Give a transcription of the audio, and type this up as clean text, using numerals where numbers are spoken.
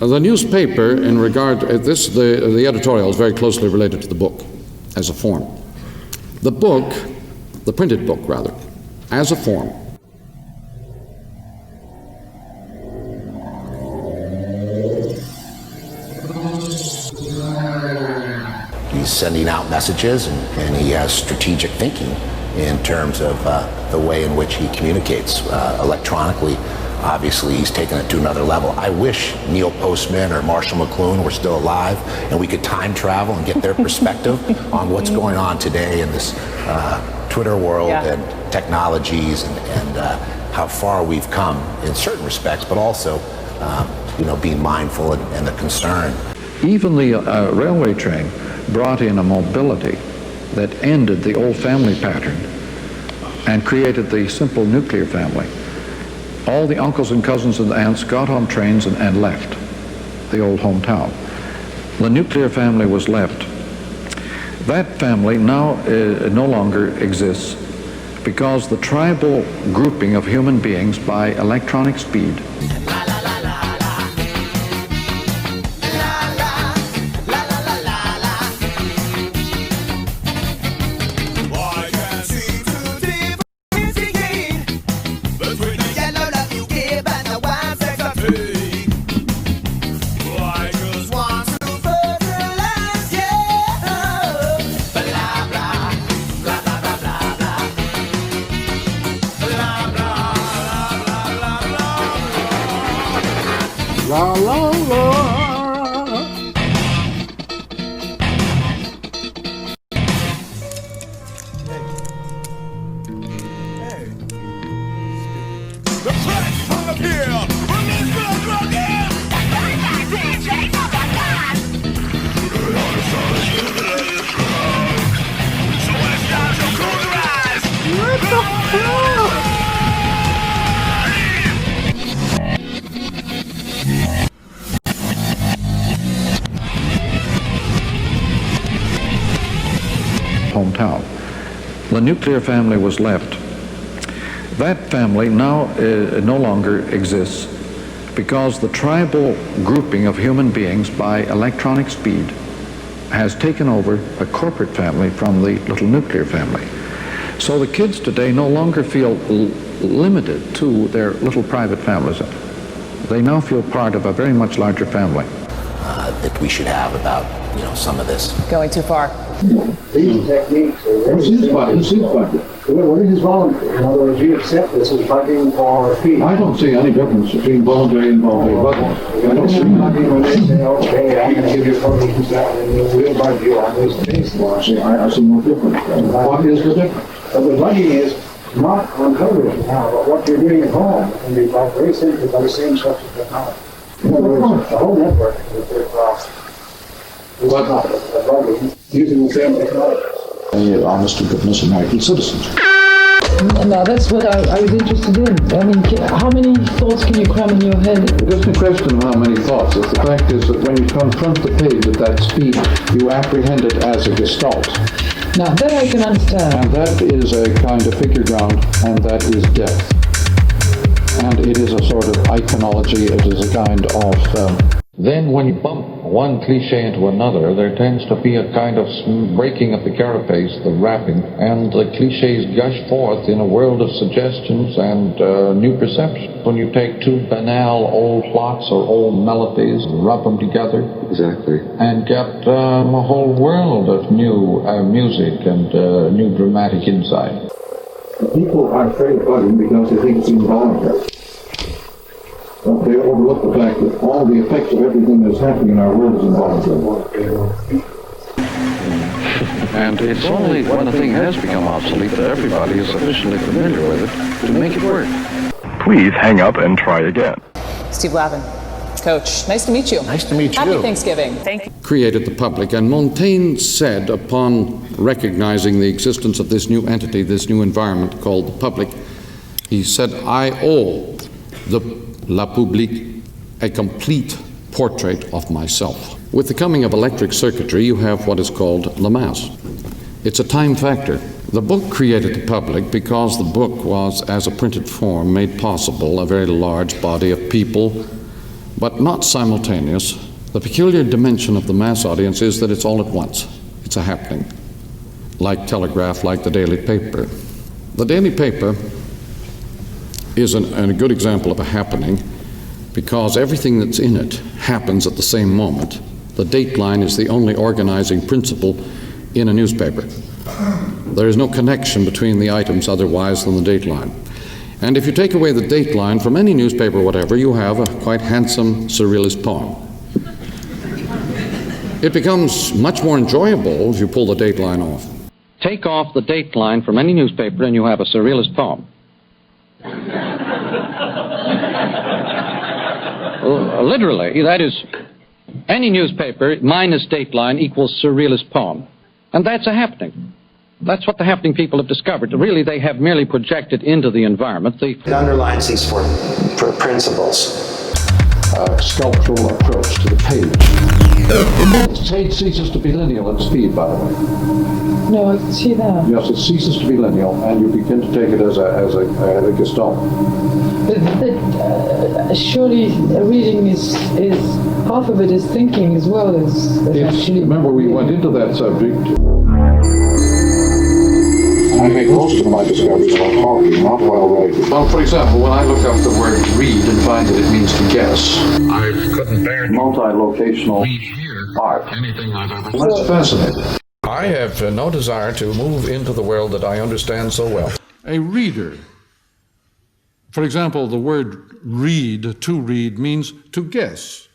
The newspaper, in regard to this, the editorial is very closely related to the book as a form. The book, the printed book rather, as a form, he's sending out messages, and he has strategic thinking in terms of the way in which he communicates electronically. Obviously, he's taken it to another level. I wish Neil Postman or Marshall McLuhan were still alive and we could time travel and get their perspective on what's going on today in this Twitter world and technologies and how far we've come in certain respects, but also, being mindful and the concern. Even the railway train brought in a mobility that ended the old family pattern and created the simple nuclear family. All the uncles and cousins and aunts got on trains and left the old hometown. The nuclear family was left. That family now no longer exists because the tribal grouping of human beings by electronic speed La la la. Hey. The fresh from the pier. Release the drug in. So when it's time to close your eyes. What the hell? hometown. The nuclear family was left. That family now no longer exists because the tribal grouping of human beings by electronic speed has taken over a corporate family from the little nuclear family. So the kids today no longer feel limited to their little private families. They now feel part of a very much larger family. That we should have about, some of this. Going too far. These techniques are very What is What is voluntary? In other words, you accept this as bugging or feeding. I don't see any difference between voluntary and voluntary. I don't see bugging when they say, okay, I'm going to give you 40% and we'll bug you on this basis. I see no difference. What is the difference? But the bugging is not on television now, but what you're doing at home can be bugged very simply by the same sorts of technology. In other words, the whole network is bugging using the same technology. Honest to goodness American citizens. Now that's what I was interested in. I mean, how many thoughts can you cram in your head? It isn't a question of how many thoughts. The fact is that when you confront the page at that speed, you apprehend it as a gestalt. Now that I can understand. And that is a kind of figure ground, and that is depth. And it is a sort of iconology, it is a kind of... Then when you bump one cliche into another, there tends to be a kind of breaking of the carapace, the wrapping, and the cliches gush forth in a world of suggestions and new perceptions. When you take two banal old plots or old melodies, rub them together, Exactly. and get a whole world of new music and new dramatic insight. People are afraid of bugging because they think it's involuntary. But they overlook the fact that all the effects of everything that's happening in our world is involuntary. And it's only when a thing has become obsolete that everybody is sufficiently familiar with it to make it work. Please hang up and try again. Steve Lavin, Coach, nice to meet you. Nice to meet you. Happy Thanksgiving. Thank you. Created the public, and Montaigne said, upon recognizing the existence of this new entity, this new environment called the public, he said, I owe the La Publique a complete portrait of myself. With the coming of electric circuitry, you have what is called la masse. It's a time factor. The book created the public because the book was, as a printed form, made possible a very large body of people but not simultaneous. The peculiar dimension of the mass audience is that it's all at once. It's a happening, like telegraph, like the daily paper. The daily paper is a good example of a happening because everything that's in it happens at the same moment. The dateline is the only organizing principle in a newspaper. There is no connection between the items otherwise than the dateline. And if you take away the dateline from any newspaper or whatever, you have a quite handsome surrealist poem. It becomes much more enjoyable if you pull the dateline off. Take off the dateline from any newspaper and you have a surrealist poem. Literally, that is, any newspaper minus dateline equals surrealist poem. And that's a happening. That's what the happening people have discovered. Really, they have merely projected into the environment the... It underlines these four principles. Sculptural approach to the page. Page ceases to be lineal at speed, by the way. No, I can see that. Yes, it ceases to be lineal, and you begin to take it as a gestalt. But surely a reading is half of it is thinking as well as actually. Remember, we went into that subject. I make most of my discoveries while talking, not while writing. Well, for example, when I look up the word read and find that it means to guess, I couldn't bear to Multi-locational read here art. anything I've ever... That's fascinating. I have no desire to move into the world that I understand so well. A reader. For example, the word read, to read, means to guess.